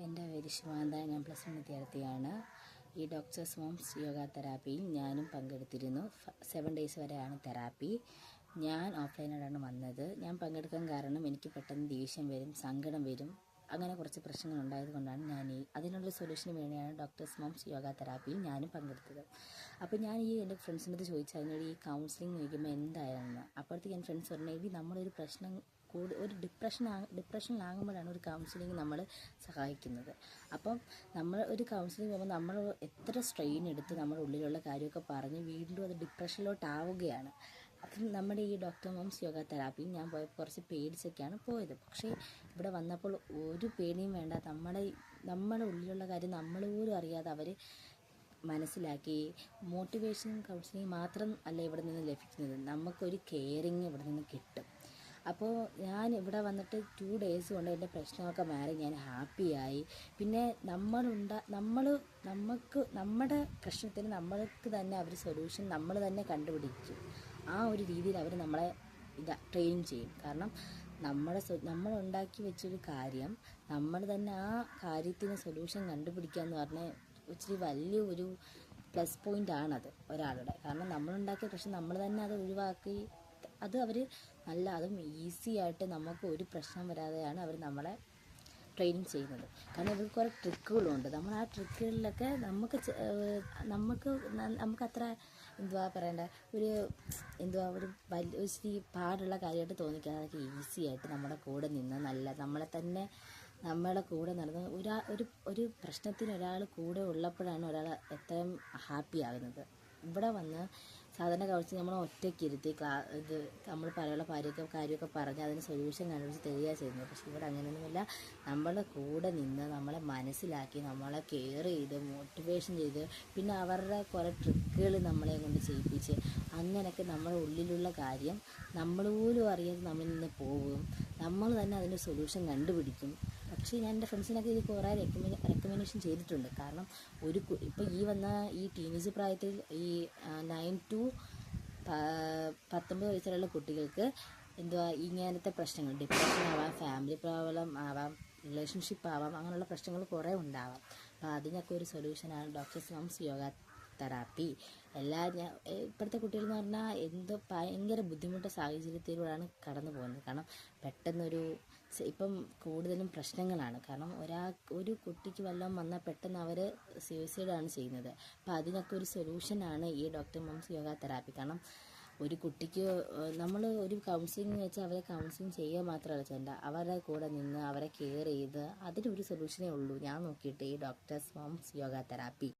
എൻ്റെ പേര് ശിവാന്ത. ഞാൻ +1 വിദ്യാർത്ഥിയാണ്. ഈ ഡോക്ടേഴ്സ് മോംസ് യോഗ തെറാപ്പിയിൽ ഞാനും പങ്കെടുത്തിരുന്നു. 7 ഡേയ്സ് വരെയാണ് തെറാപ്പി. ഞാൻ ഓഫ്ലൈനായിട്ടാണ് വന്നത്. ഞാൻ പങ്കെടുക്കാൻ കാരണം എനിക്ക് പെട്ടെന്ന് ദേഷ്യം വരും, സങ്കടം വരും, അങ്ങനെ കുറച്ച് പ്രശ്നങ്ങൾ ഉണ്ടായതുകൊണ്ടാണ് ഞാൻ അതിനുള്ളൊരു സൊല്യൂഷന് വേണ്ടിയാണ് ഡോക്ടേഴ്സ് മോംസ് യോഗ തെറാപ്പിയിൽ ഞാനും പങ്കെടുത്തത്. അപ്പോൾ ഞാൻ എൻ്റെ ഫ്രണ്ട്സിനോട് ചോദിച്ചായിരുന്നു ഈ കൗൺസിലിംഗ് ചോദിക്കുമ്പോൾ എന്തായിരുന്നു. അപ്പോഴത്തേക്ക് എൻ്റെ ഫ്രണ്ട്സ് പറഞ്ഞു നമ്മളൊരു പ്രശ്നം ഒരു ഡിപ്രഷനിലാകുമ്പോഴാണ് ഒരു കൗൺസിലിംഗ് നമ്മൾ സഹായിക്കുന്നത്. അപ്പം നമ്മൾ ഒരു കൗൺസിലിംഗ് പോകുമ്പോൾ നമ്മൾ എത്ര സ്ട്രെയിൻ എടുത്ത് നമ്മുടെ ഉള്ളിലുള്ള കാര്യമൊക്കെ പറഞ്ഞ് വീണ്ടും അത് ഡിപ്രഷനിലോട്ടാവുകയാണ്. അപ്പം നമ്മുടെ ഈ ഡോക്ടർ മോംസ് യോഗ തെറാപ്പിയിൽ ഞാൻ പോയപ്പോൾ കുറച്ച് പേടിച്ചൊക്കെയാണ് പോയത്. പക്ഷേ ഇവിടെ വന്നപ്പോൾ ഒരു പേടിയും വേണ്ട. നമ്മുടെ ഉള്ളിലുള്ള കാര്യം നമ്മൾ പോലും അറിയാതെ അവർ മനസ്സിലാക്കി. മോട്ടിവേഷൻ കൗൺസിലിംഗ് മാത്രം അല്ല ഇവിടെ നിന്ന് ലഭിക്കുന്നത്, നമുക്കൊരു കെയറിങ് ഇവിടെ നിന്ന് കിട്ടും. അപ്പോൾ ഞാൻ ഇവിടെ വന്നിട്ട് 2 ഡേയ്സ് കൊണ്ട് എൻ്റെ പ്രശ്നമൊക്കെ മാറി, ഞാൻ ഹാപ്പിയായി. പിന്നെ നമുക്ക് നമ്മുടെ പ്രശ്നത്തിന് നമ്മൾക്ക് തന്നെ അവർ സൊല്യൂഷൻ നമ്മൾ തന്നെ കണ്ടുപിടിക്കും. ആ ഒരു രീതിയിൽ അവർ നമ്മളെ ട്രെയിനിങ് ചെയ്യും. കാരണം നമ്മൾ ഉണ്ടാക്കി വെച്ചൊരു കാര്യം നമ്മൾ തന്നെ ആ കാര്യത്തിന് സൊല്യൂഷൻ കണ്ടുപിടിക്കുക എന്ന് പറഞ്ഞാൽ ഇച്ചിരി വലിയ ഒരു പ്ലസ് പോയിൻ്റാണത് ഒരാളുടെ. കാരണം നമ്മളുണ്ടാക്കിയ പ്രശ്നം നമ്മൾ തന്നെ അത് ഒഴിവാക്കി അത് അവർ അതും ഈസി ആയിട്ട് നമുക്ക് ഒരു പ്രശ്നം വരാതെയാണ് അവർ നമ്മളെ ട്രെയിനിങ് ചെയ്യുന്നത്. കാരണം ഇവർക്ക് കുറേ ട്രിക്കുകളുണ്ട്. നമ്മൾ ആ ട്രിക്കുകളിലൊക്കെ നമുക്കത്ര ഒരു ഇച്ചിരി പാടുള്ള കാര്യമായിട്ട് തോന്നിക്കാതെ അതൊക്കെ ഈസി ആയിട്ട് നമ്മുടെ കൂടെ നിന്ന് നമ്മളെ കൂടെ നടന്ന് ഒരു പ്രശ്നത്തിന് ഒരാൾ കൂടെ ഉള്ളപ്പോഴാണ് ഒരാൾ എത്രയും ഹാപ്പി ആകുന്നത്. ഇവിടെ വന്ന് സാധാരണ കൗൺസിലിംഗ് നമ്മൾ ഒറ്റയ്ക്കിരുത്തി നമ്മൾ പറയാനുള്ള കാര്യമൊക്കെ പറഞ്ഞ് അതിന് സൊല്യൂഷൻ കണ്ടുപിടിച്ച് തരിക ചെയ്യുന്നത്. പക്ഷേ ഇവിടെ അങ്ങനെയൊന്നുമില്ല. നമ്മളെ കൂടെ നിന്ന് നമ്മളെ മനസ്സിലാക്കി നമ്മളെ കെയർ ചെയ്ത് മോട്ടിവേഷൻ ചെയ്ത് പിന്നെ അവരുടെ കുറേ ട്രിക്കുകൾ നമ്മളെ കൊണ്ട് ചെയ്യിപ്പിച്ച് അങ്ങനെയൊക്കെ നമ്മുടെ ഉള്ളിലുള്ള കാര്യം നമ്മൾ പോലും അറിയാതെ നമ്മളിൽ നിന്ന് പോകും. നമ്മൾ തന്നെ അതിൻ്റെ സൊല്യൂഷൻ കണ്ടുപിടിക്കും. പക്ഷേ ഞാൻ എൻ്റെ ഫ്രണ്ട്സിനൊക്കെ ഇത് കുറേ റെക്കമെൻഡേഷൻ ചെയ്തിട്ടുണ്ട്. കാരണം ഇപ്പോൾ ഈ ടീനേജ് പ്രായത്തിൽ ഈ 9 to 19 വയസ്സുള്ള കുട്ടികൾക്ക് ഇങ്ങനത്തെ പ്രശ്നങ്ങൾ, ഡിപ്രഷൻ ആവാം, ഫാമിലി പ്രോബ്ലം ആവാം, റിലേഷൻഷിപ്പ് ആവാം, അങ്ങനെയുള്ള പ്രശ്നങ്ങൾ കുറേ ഉണ്ടാവാം. അപ്പോൾ അതിനൊക്കെ ഒരു സൊല്യൂഷനാണ് ഡോക്ടേഴ്സ് മോംസ് യോഗ തെറാപ്പി. ഇപ്പോഴത്തെ കുട്ടികളെന്ന് പറഞ്ഞാൽ ഭയങ്കര ബുദ്ധിമുട്ട് സാഹചര്യത്തിലൂടെയാണ് കടന്നു പോകുന്നത്. കാരണം പെട്ടെന്നൊരു ഇപ്പം കൂടുതലും പ്രശ്നങ്ങളാണ്. കാരണം ഒരു കുട്ടിക്ക് വല്ലതും വന്നാൽ പെട്ടെന്ന് അവർ സൂയിസൈഡാണ് ചെയ്യുന്നത്. അപ്പോൾ അതിനൊക്കെ ഒരു സൊല്യൂഷനാണ് ഈ ഡോക്ടർ മോംസ് യോഗ തെറാപ്പി. കാരണം ഒരു കുട്ടിക്ക് നമ്മൾ ഒരു കൗൺസിലിംഗ് വെച്ചാൽ അവരെ കൗൺസിലിംഗ് ചെയ്യുക മാത്രമല്ല ചെയ്യേണ്ട, അവരുടെ കൂടെ നിന്ന് അവരെ കെയർ ചെയ്ത് അതിനൊരു സൊല്യൂഷനേ ഉള്ളൂ ഞാൻ നോക്കിയിട്ട് ഈ ഡോക്ടേഴ്സ് മോംസ് യോഗ തെറാപ്പി.